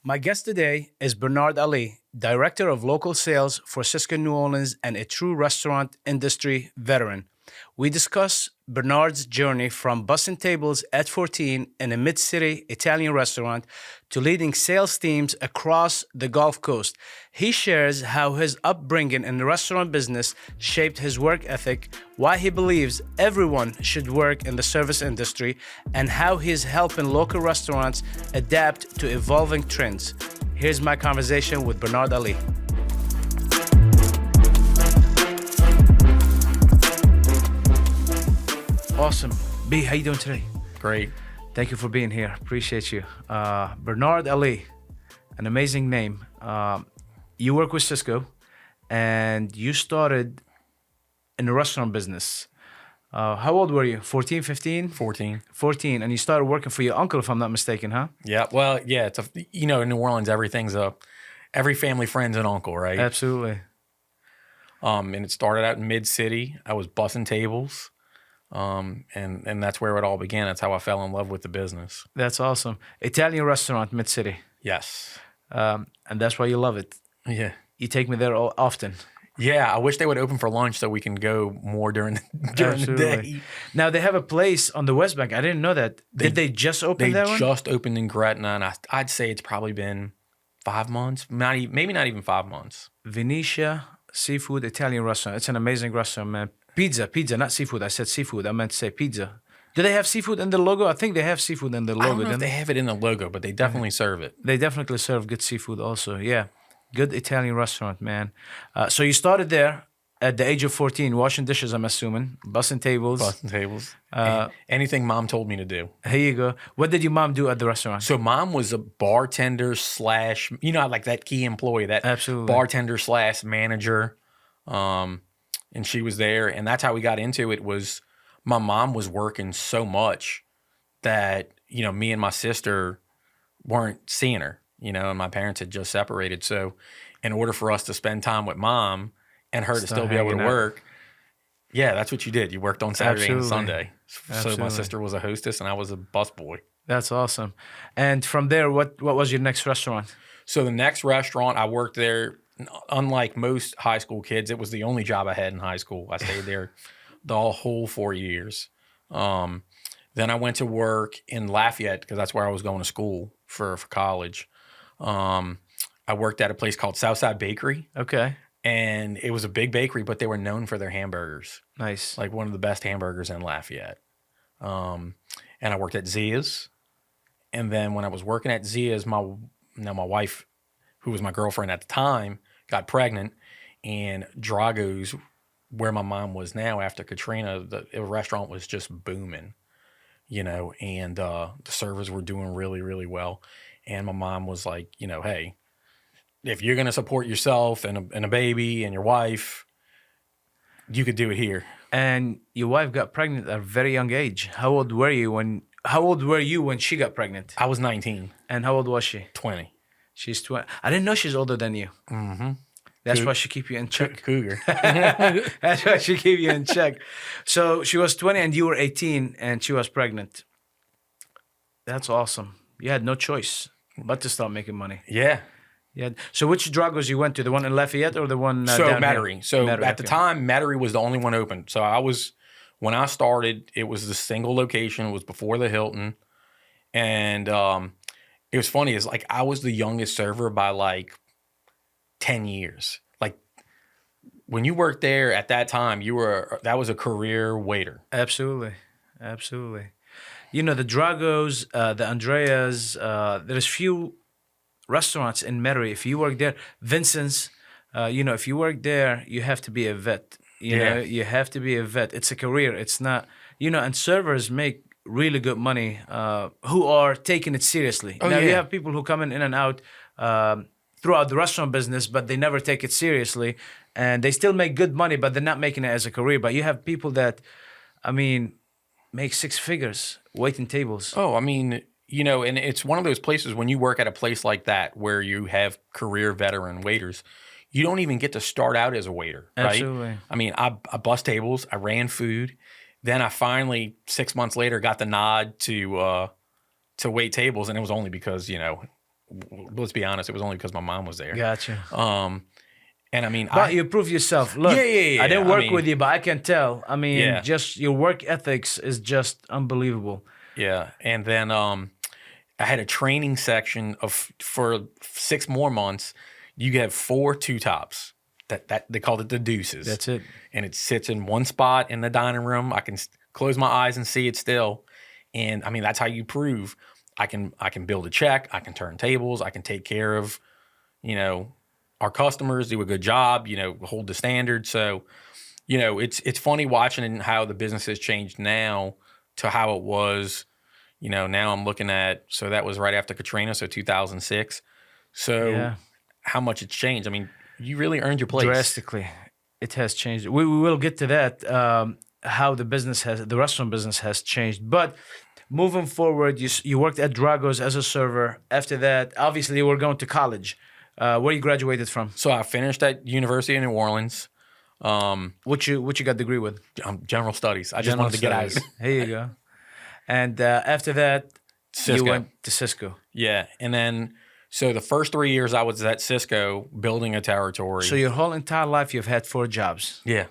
My guest today is Bernard Ali, Director of Local Sales for Sysco New Orleans and a true restaurant industry veteran. We discuss Bernard's journey from bussing tables at 14 in a mid city Italian restaurant to leading sales teams across the Gulf Coast. He shares how his upbringing in the restaurant business shaped his work ethic, why he believes everyone should work in the service industry, and how he's helping local restaurants adapt to evolving trends. Here's my conversation with Bernard Ali. Awesome. B, how you doing today? Great. Thank you for being here. Appreciate you. Bernard Ali, an amazing name. You work with Sysco, and you started in the restaurant business. How old were you? 14, 15? 14. 14, and you started working for your uncle, if I'm not mistaken, huh? Yeah. Well, yeah. In New Orleans, every family friend's an uncle, right? Absolutely. And it started out in mid city. I was bussing tables. And that's where it all began. That's how I fell in love with the business. That's awesome. Italian restaurant, mid city, Yes. and that's why you love it. Yeah. You take me there often. Yeah. I wish they would open for lunch so we can go more during the day. Now they have a place on the West Bank. I didn't know that. Did they just open that one? They just opened in Gretna, and I'd say it's probably been 5 months, maybe not even 5 months. Venezia Seafood Italian restaurant. It's an amazing restaurant, man. Pizza, not seafood. I said seafood. I meant to say pizza. Do they have seafood in the logo? I think they have seafood in the logo. I don't know if they have it in the logo, but they definitely serve it. They definitely serve good seafood also. Yeah. Good Italian restaurant, man. So you started there at the age of 14, washing dishes, I'm assuming, bussing tables. Bussing tables. Anything mom told me to do. Here you go. What did your mom do at the restaurant? So mom was a bartender slash, like that key employee, that Absolutely. bartender slash manager. And she was there, and that's how we got into it. Was my mom was working so much that me and my sister weren't seeing her, and my parents had just separated. So in order for us to spend time with mom and her to still be able to work, yeah, that's what you did. You worked on Saturday and Sunday. So my sister was a hostess and I was a busboy. That's awesome. And from there, what was your next restaurant? So the next restaurant, I worked there. Unlike most high school kids, it was the only job I had in high school. I stayed there the whole 4 years. Then I went to work in Lafayette because that's where I was going to school for college. I worked at a place called Southside Bakery. Okay. And it was a big bakery, but they were known for their hamburgers. Nice. Like one of the best hamburgers in Lafayette. And I worked at Zia's. And then when I was working at Zia's, my wife, who was my girlfriend at the time, got pregnant, and Drago's, where my mom was now after Katrina, the restaurant was just booming, and the servers were doing really, really well. And my mom was like, hey, if you're going to support yourself and a baby and your wife, you could do it here. And your wife got pregnant at a very young age. How old were you when she got pregnant? I was 19. And how old was she? 20. She's 20. I didn't know she's older than you. Mm-hmm. That's why she keep you in check. Cougar. That's why she keep you in check. So she was 20 and you were 18 and she was pregnant. That's awesome. You had no choice but to start making money. Yeah. Yeah. So which Dragos you went to? The one in Lafayette or the one down Metairie. here? So Metairie, at the time, Metairie was the only one open. So when I started, it was the single location. It was before the Hilton. And it was funny. It's like I was the youngest server by like 10 years. Like when you worked there at that time, that was a career waiter. Absolutely. The Dragos, the Andreas, there's few restaurants in Metairie. If you work there, Vincent's, if you work there, you have to be a vet. You have to be a vet. It's a career. It's not, and servers make really good money who are taking it seriously. You have people who come in and out throughout the restaurant business, but they never take it seriously. And they still make good money, but they're not making it as a career. But you have people that, make 6 figures waiting tables. Oh, and it's one of those places when you work at a place like that where you have career veteran waiters, you don't even get to start out as a waiter, right? Absolutely. I bussed tables, I ran food. Then I finally, 6 months later, got the nod to wait tables, and it was only because let's be honest, it was only because my mom was there. Gotcha. And I mean, But you prove yourself. Look, Yeah. I didn't I work mean, with you, but I can tell. I mean, Yeah. just your work ethics is just unbelievable. yeah. And then I had a training section for 6 more months. You have 4 2-tops. That they called it the deuces. That's it. And it sits in one spot in the dining room. I can close my eyes and see it still. And I mean, that's how you prove I can build a check. I can turn tables. I can take care of, our customers, do a good job, hold the standard. So, it's funny watching how the business has changed now to how it was. Now I'm looking at, so that was right after Katrina, so 2006. So how much it's changed. I mean, you really earned your place. Drastically. It has changed. We will get to that, how the restaurant business has changed. But moving forward, you worked at Drago's as a server. After that, obviously you were going to college. Where you graduated from? So I finished at University of New Orleans. What you got degree with? General studies. I just wanted to get out. Here you go. And after that, Sysco. you went to Sysco. Yeah. And then, so the first 3 years I was at Sysco building a territory. So your whole entire life you've had 4 jobs. Yeah.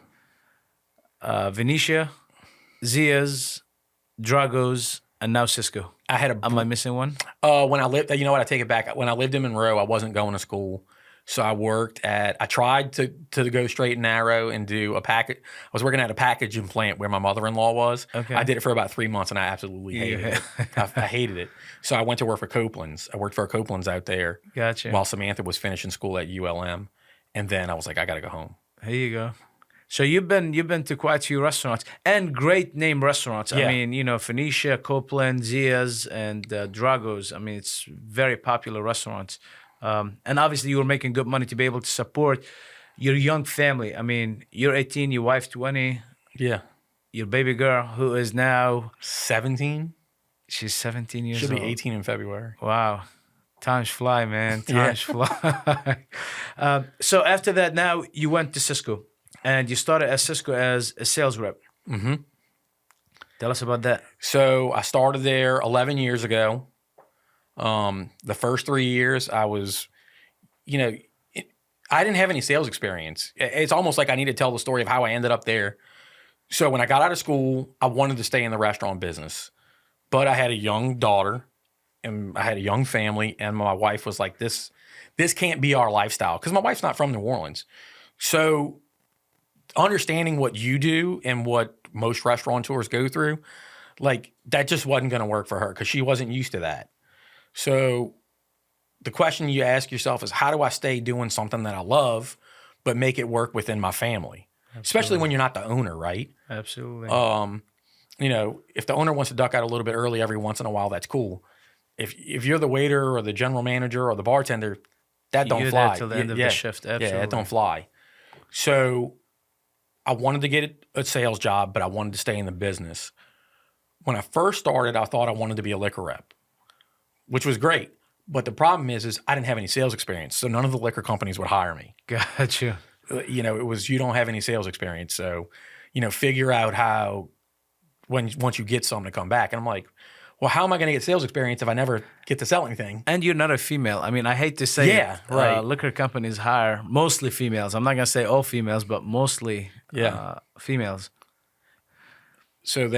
Venezia, Zia's, Drago's, and now Sysco. Am I missing one? When I lived, you know what? I take it back. When I lived in Monroe, I wasn't going to school. So I tried to go straight and narrow and do a package. I was working at a packaging plant where my mother-in-law was. Okay. I did it for about 3 months and I absolutely hated it. I hated it. So I went to work for Copeland's. I worked for Copeland's out there. Gotcha. While Samantha was finishing school at ULM. And then I was like, I got to go home. Here you go. So you've been to quite a few restaurants and great name restaurants. Yeah. I mean, Phoenicia, Copeland, Zia's, and Drago's. I mean, it's very popular restaurants. And obviously you were making good money to be able to support your young family. I mean, you're 18, your wife 20. Yeah. Your baby girl, who is now 17? She's 17 years She'll old. be 18 in February. Wow. Times fly, man. Times fly. So after that, now you went to Sysco. And you started at Sysco as a sales rep. Mm-hmm. Tell us about that. So I started there 11 years ago. The first 3 years I was, I didn't have any sales experience. It's almost like I need to tell the story of how I ended up there. So when I got out of school, I wanted to stay in the restaurant business. But I had a young daughter and I had a young family. And my wife was like, this can't be our lifestyle. Because my wife's not from New Orleans. So understanding what you do and what most restaurateurs go through, like that just wasn't going to work for her because she wasn't used to that. So the question you ask yourself is, how do I stay doing something that I love, but make it work within my family? Absolutely. Especially when you're not the owner, right? Absolutely. If the owner wants to duck out a little bit early every once in a while, that's cool. If you're the waiter or the general manager or the bartender, that don't fly. There till the end of the shift. Absolutely. Yeah, that don't fly. So I wanted to get a sales job, but I wanted to stay in the business. When I first started, I thought I wanted to be a liquor rep, which was great. But the problem is I didn't have any sales experience. So none of the liquor companies would hire me. Gotcha. It was, you don't have any sales experience. So, figure out how, once you get something to come back. And I'm like, well, how am I going to get sales experience if I never get to sell anything? And you're not a female. I mean, I hate to say it. Right. Liquor companies hire mostly females. I'm not going to say all females, but mostly females. So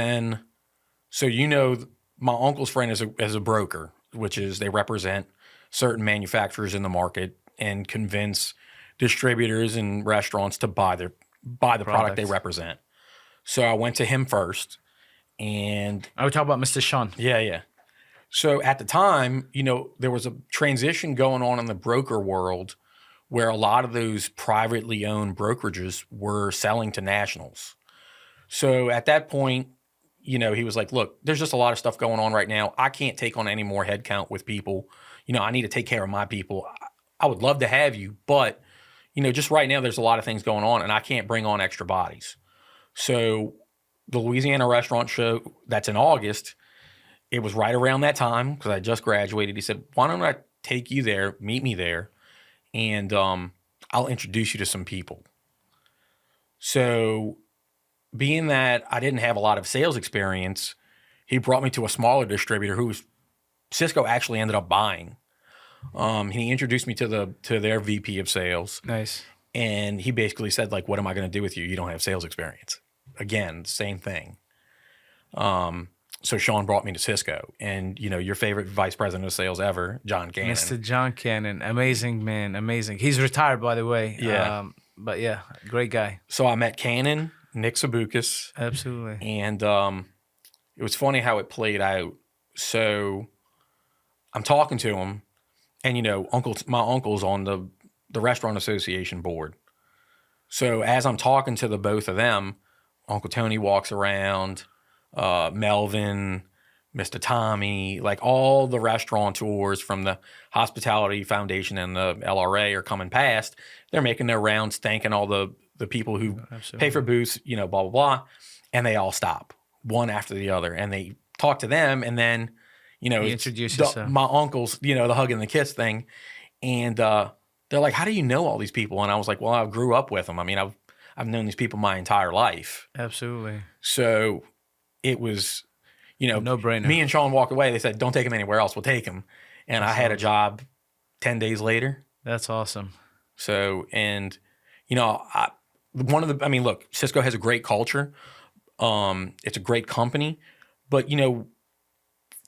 my uncle's friend is a broker, which is they represent certain manufacturers in the market and convince distributors and restaurants to buy the product they represent. So I went to him first. And I would talk about Mr. Sean. Yeah. So at the time, there was a transition going on in the broker world where a lot of those privately owned brokerages were selling to nationals. So at that point, he was like, look, there's just a lot of stuff going on right now. I can't take on any more headcount with people. I need to take care of my people. I would love to have you, but, just right now there's a lot of things going on and I can't bring on extra bodies. So the Louisiana Restaurant Show, that's in August, it was right around that time because I just graduated. He said, why don't I take you there, meet me there, and I'll introduce you to some people. So being that I didn't have a lot of sales experience, he brought me to a smaller distributor who Sysco actually ended up buying. He introduced me to their VP of sales, Nice. and he basically said, like, "What am I going to do with you? You don't have sales experience." Again, same thing. So Sean brought me to Cisco, and your favorite vice president of sales ever, John Cannon. Mr. John Cannon, amazing man, amazing. He's retired, by the way. Yeah. But yeah, great guy. So I met Cannon, Nick Sabukas, Absolutely. and it was funny how it played out. So I'm talking to him, and my uncle's on the restaurant association board. So as I'm talking to the both of them, Uncle Tony walks around, Melvin, Mr. Tommy, like all the restaurateurs from the Hospitality Foundation and the LRA are coming past. They're making their rounds, thanking all the people who pay for booths, blah, blah, blah. And they all stop, one after the other. And they talk to them, and then, He introduces my uncle's, the hug and the kiss thing. And they're like, "How do you know all these people?" And I was like, "Well, I grew up with them. I mean, I've known these people my entire life." Absolutely. So it was, No-brainer. Me and Sean walked away. They said, "Don't take him anywhere else. We'll take him." And I had a job 10 days later. That's awesome. So, and, look, Cisco has a great culture. It's a great company. But,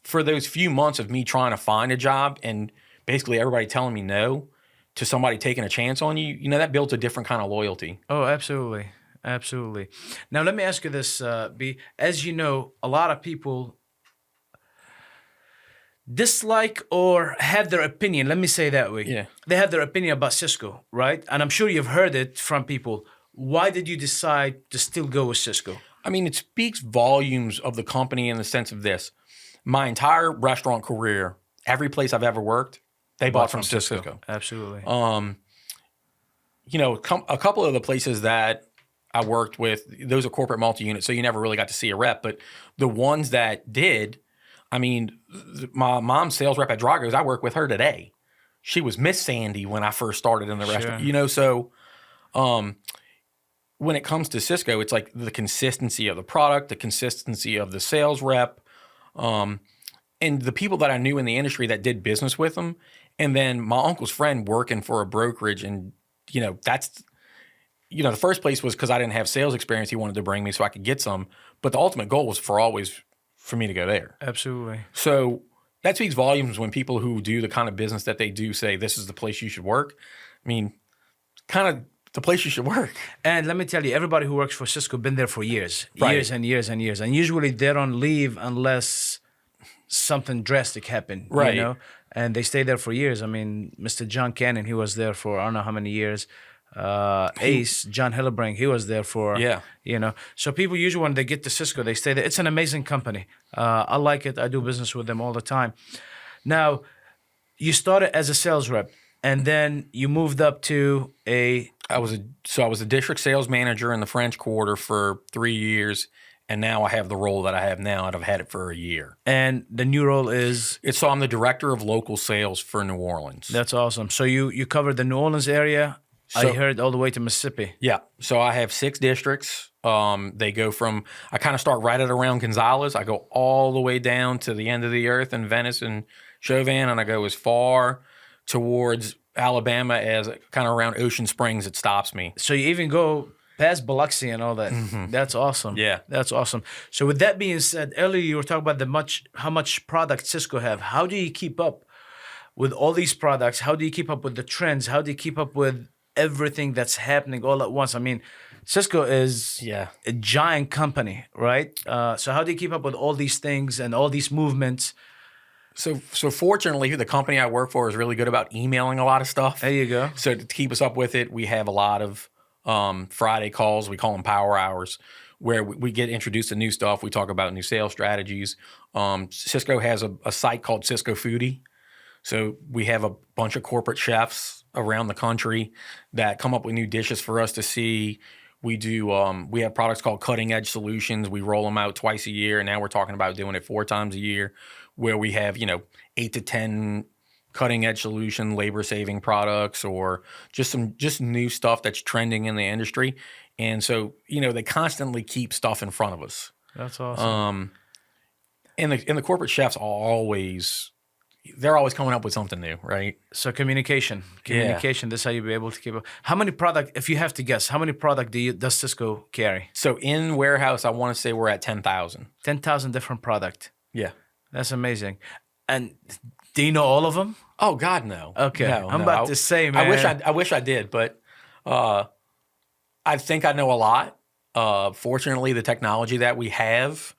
for those few months of me trying to find a job and basically everybody telling me no to somebody taking a chance on you, that builds a different kind of loyalty. Oh, absolutely. Absolutely. Now, let me ask you this, B. As you know, a lot of people dislike or have their opinion. Let me say that way. Yeah. They have their opinion about Cisco, right? And I'm sure you've heard it from people. Why did you decide to still go with Cisco? I mean, it speaks volumes of the company in the sense of this. My entire restaurant career, every place I've ever worked, they bought from Cisco. Absolutely. A couple of the places that I worked with, those are corporate multi-unit, so you never really got to see a rep. But the ones that did, I mean, my mom's sales rep at Drago's, I work with her today. She was Miss Sandy when I first started in the restaurant. So when it comes to Cisco, it's like the consistency of the product, the consistency of the sales rep, and the people that I knew in the industry that did business with them. And then my uncle's friend working for a brokerage, and that's the first place was because I didn't have sales experience. He wanted to bring me so I could get some, but the ultimate goal was for me to go there. Absolutely. So that speaks volumes when people who do the kind of business that they do say this is the place you should work. I mean, kind of the place you should work. And let me tell you, everybody who works for Cisco been there for years, Right. years and years and years, and usually they don't leave unless something drastic happened, Right. And they stay there for years. I mean, Mr. John Cannon, he was there for I don't know how many years. Ace, John Hillebrand, he was there for, So people usually when they get to Cisco, they stay there. It's an amazing company. I like it. I do business with them all the time. Now, you started as a sales rep, and then you moved up to I was a district sales manager in the French Quarter for 3 years, and now I have the role that I have now, and I've had it for a year. And the new role is? So I'm the director of local sales for New Orleans. That's awesome. So you cover the New Orleans area. I heard all the way to Mississippi. Yeah. So I have 6 districts. They go from, I kind of start right at around Gonzales. I go all the way down to the end of the earth in Venice and Chauvin, and I go as far towards Alabama as kind of around Ocean Springs. It stops me. So you even go past Biloxi and all that. Mm-hmm. That's awesome. Yeah. That's awesome. So with that being said, earlier you were talking about how much product Cisco have. How do you keep up with all these products? How do you keep up with the trends? How do you keep up with everything that's happening all at once? I mean, Cisco is a giant company, right? So how do you keep up with all these things and all these movements? So fortunately, the company I work for is really good about emailing a lot of stuff. There you go. So to keep us up with it, we have a lot of Friday calls. We call them power hours, where we get introduced to new stuff. We talk about new sales strategies. Cisco has a site called Cisco Foodie. So we have a bunch of corporate chefs around the country that come up with new dishes for us to see. We do. We have products called Cutting Edge Solutions. We roll them out twice a year, and now we're talking about doing it 4 times a year, where we have 8 to 10 cutting edge solution labor saving products, or just new stuff that's trending in the industry. And so they constantly keep stuff in front of us. That's awesome. And the corporate chefs are always they're always coming up with something new, right? So communication, Yeah. This is how you'll be able to keep up. How many product, if you have to guess, how many product does Cisco carry? So in warehouse, I want to say we're at 10,000. 10,000 different product. Yeah. That's amazing. And do you know all of them? Oh God, no. Okay, No, I'm no. about to say, man. I wish I did, but I think I know a lot. Fortunately, the technology that we have,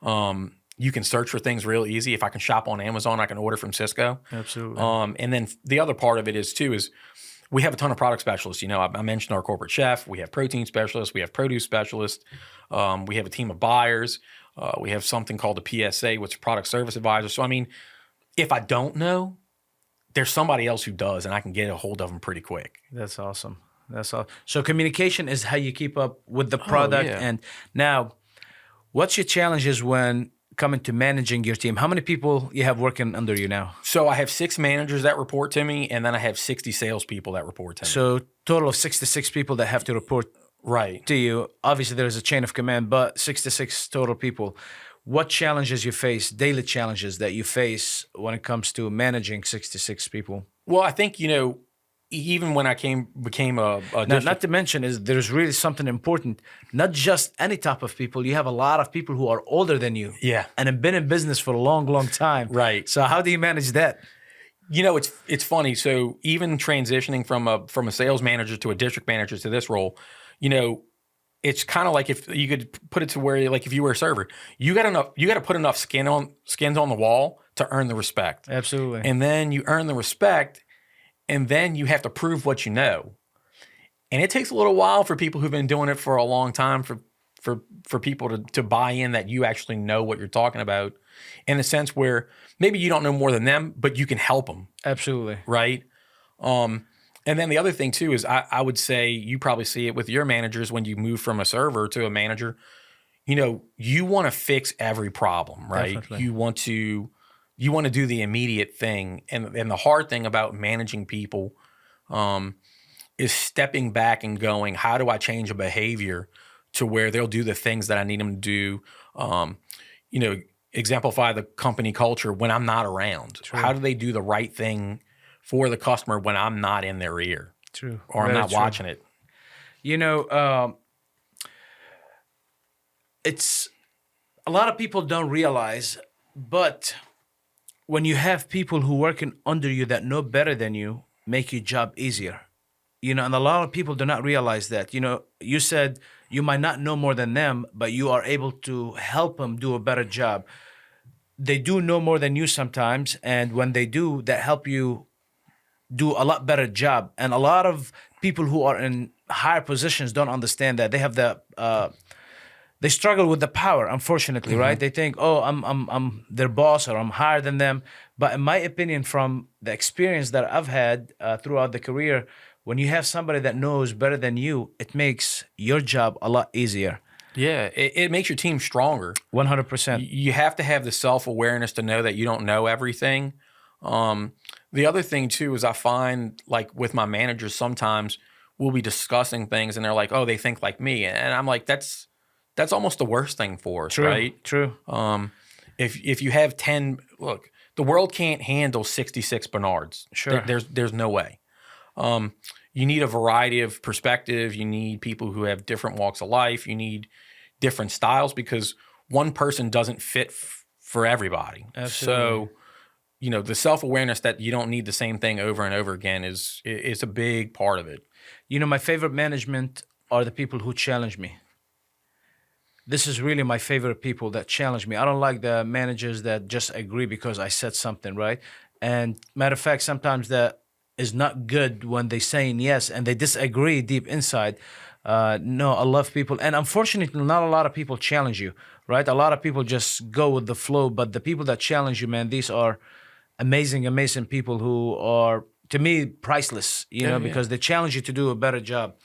you can search for things real easy. If I can shop on Amazon, I can order from Sysco. Absolutely. And then the other part of it is we have a ton of product specialists. You know, I mentioned our corporate chef. We have protein specialists. We have produce specialists. We have a team of buyers. We have something called a PSA, which is product service advisor. So, I mean, if I don't know, there's somebody else who does, and I can get a hold of them pretty quick. That's awesome. That's all. So communication is how you keep up with the product. yeah. And now, what's your challenges when coming to managing your team? How many people you have working under you now? So I have 6 managers that report to me, and then I have 60 salespeople that report to me. So total of 66 people that have to report Right. to you. Obviously, there's a chain of command, but 66 total people. What challenges you face, daily challenges that you face when it comes to managing 66 people? Well, I think, you know, even when I became a Now, district, not to mention is there's really something important. Not just any type of people. You have a lot of people who are older than you. Yeah. And have been in business for a long, long time. Right. So how do you manage that? you know, it's funny. So even transitioning from a sales manager to a district manager to this role, you know, it's kind of like if you could put it to where, like, if you were a server, you got to put enough skins on the wall to earn the respect. Absolutely. And then you earn the respect, and then you have to prove what you know. And it takes a little while for people who've been doing it for a long time for people to buy in that you actually know what you're talking about, in a sense where maybe you don't know more than them, but you can help them. Absolutely. Right. And then the other thing too is I would say you probably see it with your managers when you move from a server to a manager. You know, you want to fix every problem, right? Definitely. You want to do the immediate thing. And the hard thing about managing people is stepping back and going, how do I change a behavior to where they'll do the things that I need them to do? You know, exemplify the company culture when I'm not around. True. How do they do the right thing for the customer when I'm not in their ear? True. Or I'm Very not true. watching it. You know, it's a lot of people don't realize, but when you have people who working under you that know better than you, make your job easier. You know, and a lot of people do not realize that. You know, you said you might not know more than them, but you are able to help them do a better job. They do know more than you sometimes, and when they do, that help you do a lot better job. And a lot of people who are in higher positions don't understand that. They have they struggle with the power, unfortunately, right? They think, oh, I'm their boss, or I'm higher than them. But in my opinion, from the experience that I've had throughout the career, when you have somebody that knows better than you, it makes your job a lot easier. Yeah, it makes your team stronger. 100%. You have to have the self-awareness to know that you don't know everything. The other thing too is I find, like, with my managers, sometimes we'll be discussing things and they're like, oh, they think like me. And I'm like, that's almost the worst thing for us, True. right? True. If you have 10, look, the world can't handle 66 Bernards. Sure. There's no way. You need a variety of perspective. You need people who have different walks of life. You need different styles, because one person doesn't fit for everybody. Absolutely. So, you know, the self-awareness that you don't need the same thing over and over again is a big part of it. You know, my favorite management are the people who challenge me. This is really my favorite people that challenge me. I don't like the managers that just agree because I said something, right? And matter of fact, sometimes that is not good when they saying yes and they disagree deep inside. No, I love people. And unfortunately, not a lot of people challenge you, right? A lot of people just go with the flow. But the people that challenge you, man, these are amazing, amazing people who are, to me, priceless, you know, because they challenge you to do a better job.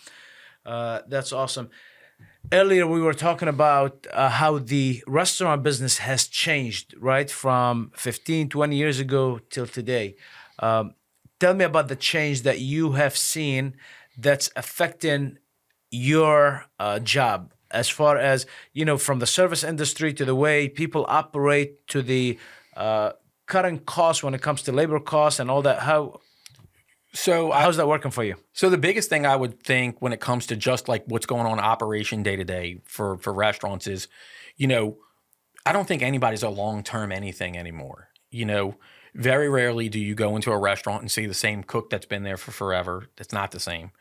That's awesome. Earlier, we were talking about how the restaurant business has changed, right? From 15, 20 years ago till today. Tell me about the change that you have seen that's affecting your job, as far as, you know, from the service industry to the way people operate to the cutting costs when it comes to labor costs and all that? So How's that working for you? So the biggest thing I would think when it comes to just like what's going on operation day to day for restaurants is, you know, I don't think anybody's a long-term anything anymore. You know, very rarely do you go into a restaurant and see the same cook that's been there for forever. It's not the same.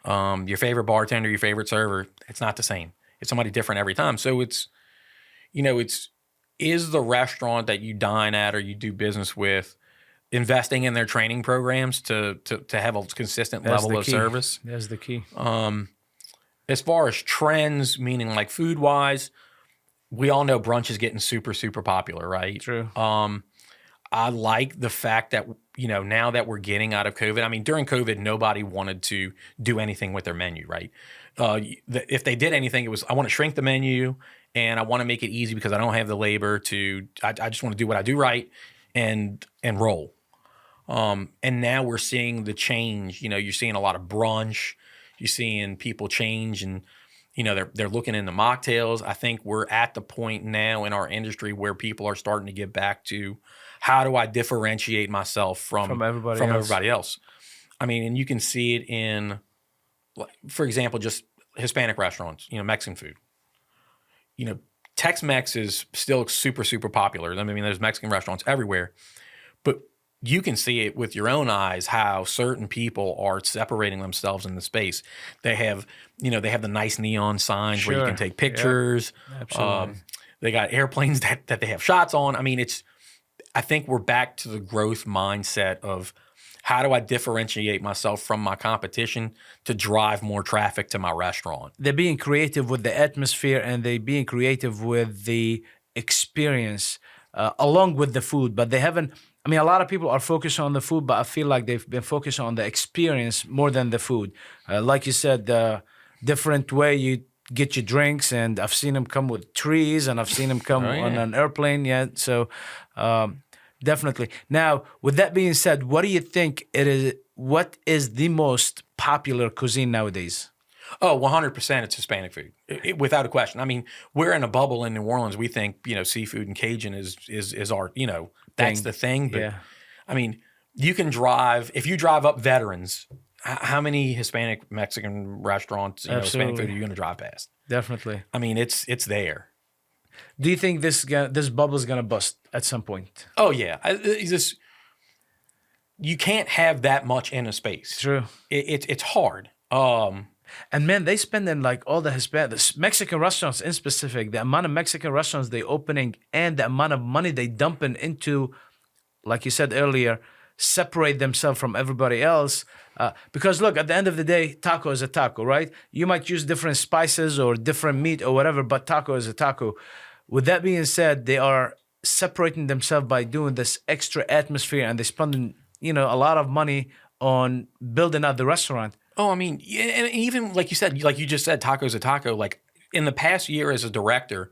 Your favorite bartender, your favorite server, it's not the same. It's somebody different every time. So it's, you know, is the restaurant that you dine at or you do business with investing in their training programs to have a consistent level of service? That's the key. As far as trends, meaning like food wise, we all know brunch is getting super, super popular, right? True. I like the fact that, you know, now that we're getting out of COVID, I mean, during COVID, nobody wanted to do anything with their menu, right? If they did anything, it was, I want to shrink the menu and I want to make it easy because I don't have the labor to, I just want to do what I do right and roll. And now we're seeing the change. You know, you're seeing a lot of brunch. You're seeing people change and, you know, they're looking into mocktails. I think we're at the point now in our industry where people are starting to get back to how do I differentiate myself from everybody else? I mean, and you can see it in, for example, just Hispanic restaurants, you know, Mexican food. You know, Tex-Mex is still super, super popular. I mean, there's Mexican restaurants everywhere. But you can see it with your own eyes how certain people are separating themselves in the space. They have, you know, they have the nice neon signs where you can take pictures. Yep. Absolutely. They got airplanes that they have shots on. I mean, I think we're back to the growth mindset of how do I differentiate myself from my competition to drive more traffic to my restaurant? They're being creative with the atmosphere and they're being creative with the experience along with the food, but they haven't. I mean, a lot of people are focused on the food, but I feel like they've been focused on the experience more than the food. Like you said, the different way you get your drinks, and I've seen them come with trees, and I've seen them come on an airplane. Yeah, so definitely. Now, with that being said, what do you think it is? What is the most popular cuisine nowadays? Oh, 100% it's Hispanic food, without a question. I mean, we're in a bubble in New Orleans. We think, you know, seafood and Cajun is our, you know, that's the thing. But Yeah. I mean, you can drive, if you drive up Veterans, how many Hispanic Mexican restaurants, you know, Hispanic food are you going to drive past? Definitely. I mean, it's there. Do you think this bubble is gonna bust at some point? Oh yeah, you can't have that much in a space. True. It's hard. And man, they spend in like all the Mexican restaurants in specific, the amount of Mexican restaurants they opening and the amount of money they dumping into, like you said earlier, separate themselves from everybody else. Because look, at the end of the day, taco is a taco, right? You might use different spices or different meat or whatever, but taco is a taco. With that being said, they are separating themselves by doing this extra atmosphere, and they're spending, you know, a lot of money on building out the restaurant. Oh, I mean, and even like you said, like you just said, taco's a taco. Like in the past year as a director,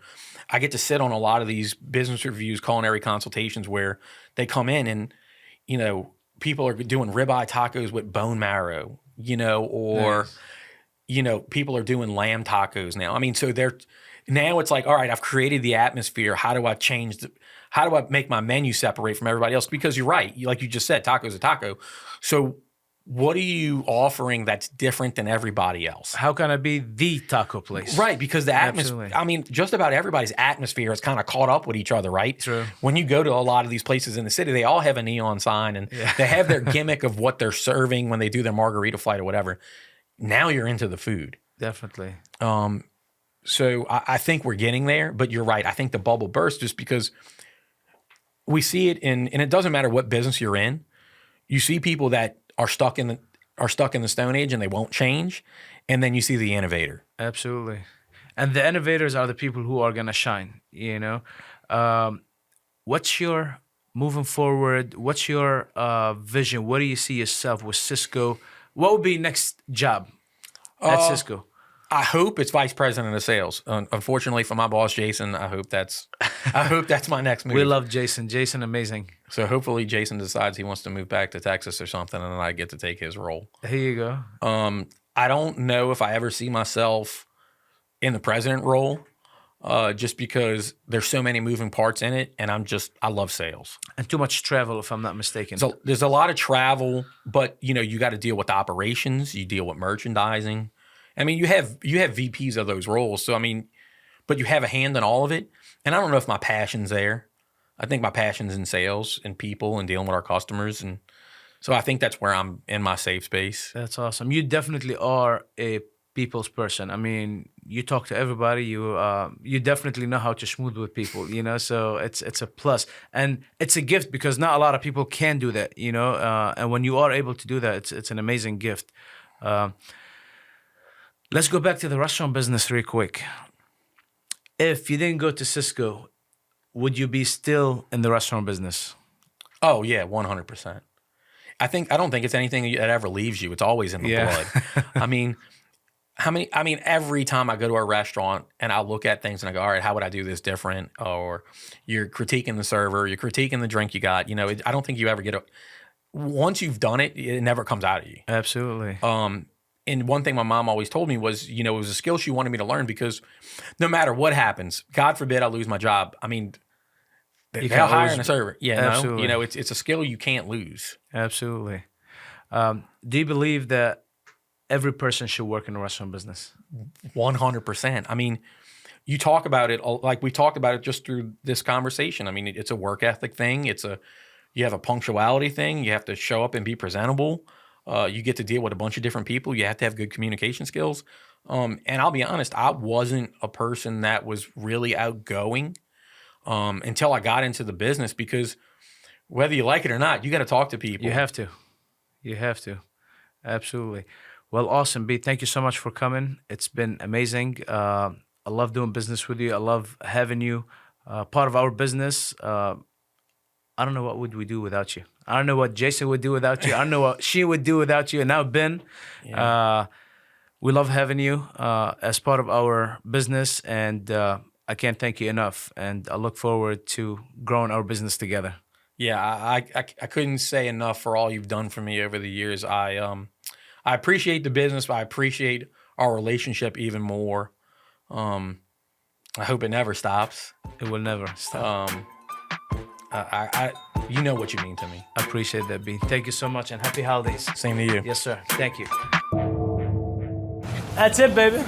I get to sit on a lot of these business reviews, culinary consultations where they come in and, you know, people are doing ribeye tacos with bone marrow, you know, or, you know, people are doing lamb tacos now. I mean, so now it's like, all right, I've created the atmosphere. How do I how do I make my menu separate from everybody else? Because you're right. Like you just said, taco's a taco. So what are you offering that's different than everybody else? How can I be the taco place? Right, because the atmosphere, I mean, just about everybody's atmosphere is kind of caught up with each other, right? True. When you go to a lot of these places in the city, they all have a neon sign and they have their gimmick of what they're serving when they do their margarita flight or whatever. Now you're into the food. Definitely. So I think we're getting there, but you're right. I think the bubble burst just because we see it and it doesn't matter what business you're in. You see people that are stuck in the Stone Age and they won't change, and then you see the innovator. Absolutely, and the innovators are the people who are gonna shine. You know, what's your moving forward? What's your vision? Where do you see yourself with Sysco? What would be next job at Sysco? I hope it's vice president of sales. Unfortunately for my boss, Jason, I hope that's my next move. We love Jason. Jason, amazing. So hopefully Jason decides he wants to move back to Texas or something, and then I get to take his role. Here you go. I don't know if I ever see myself in the president role. just because there's so many moving parts in it, and I love sales. And too much travel, if I'm not mistaken. So there's a lot of travel, but you got to deal with the operations, you deal with merchandising. I mean, you have VPs of those roles, so I mean, but you have a hand in all of it. And I don't know if my passion's there. I think my passion's in sales and people and dealing with our customers, and so I think that's where I'm in my safe space. That's awesome. You definitely are a people's person. I mean, you talk to everybody. You definitely know how to schmooze with people. So it's a plus, and it's a gift because not a lot of people can do that. And when you are able to do that, it's an amazing gift. Let's go back to the restaurant business real quick. If you didn't go to Sysco, would you be still in the restaurant business? Oh yeah, 100%. I don't think it's anything that ever leaves you. It's always in the blood. I mean, every time I go to a restaurant and I look at things and I go, all right, how would I do this different? Or you're critiquing the server, you're critiquing the drink you got. I don't think you ever once you've done it, it never comes out of you. Absolutely. And one thing my mom always told me was, it was a skill she wanted me to learn because no matter what happens, God forbid I lose my job. I mean, they'll hire a server. Yeah, absolutely. No, it's a skill you can't lose. Absolutely. Do you believe that every person should work in the restaurant business? 100%. I mean, you talk about it like we talked about it just through this conversation. I mean, it's a work ethic thing. You have a punctuality thing. You have to show up and be presentable. You get to deal with a bunch of different people. You have to have good communication skills. And I'll be honest, I wasn't a person that was really outgoing until I got into the business because whether you like it or not, you got to talk to people. You have to. Absolutely. Well, awesome, B. Thank you so much for coming. It's been amazing. I love doing business with you. I love having you part of our business. I don't know what would we do without you. I don't know what Jason would do without you. I don't know what she would do without you. And now Ben, we love having you as part of our business, and I can't thank you enough. And I look forward to growing our business together. Yeah, I couldn't say enough for all you've done for me over the years. I appreciate the business, but I appreciate our relationship even more. I hope it never stops. It will never stop. You know what you mean to me. I appreciate that, B. Thank you so much, and happy holidays. Same to you. Yes, sir. Thank you. That's it, baby.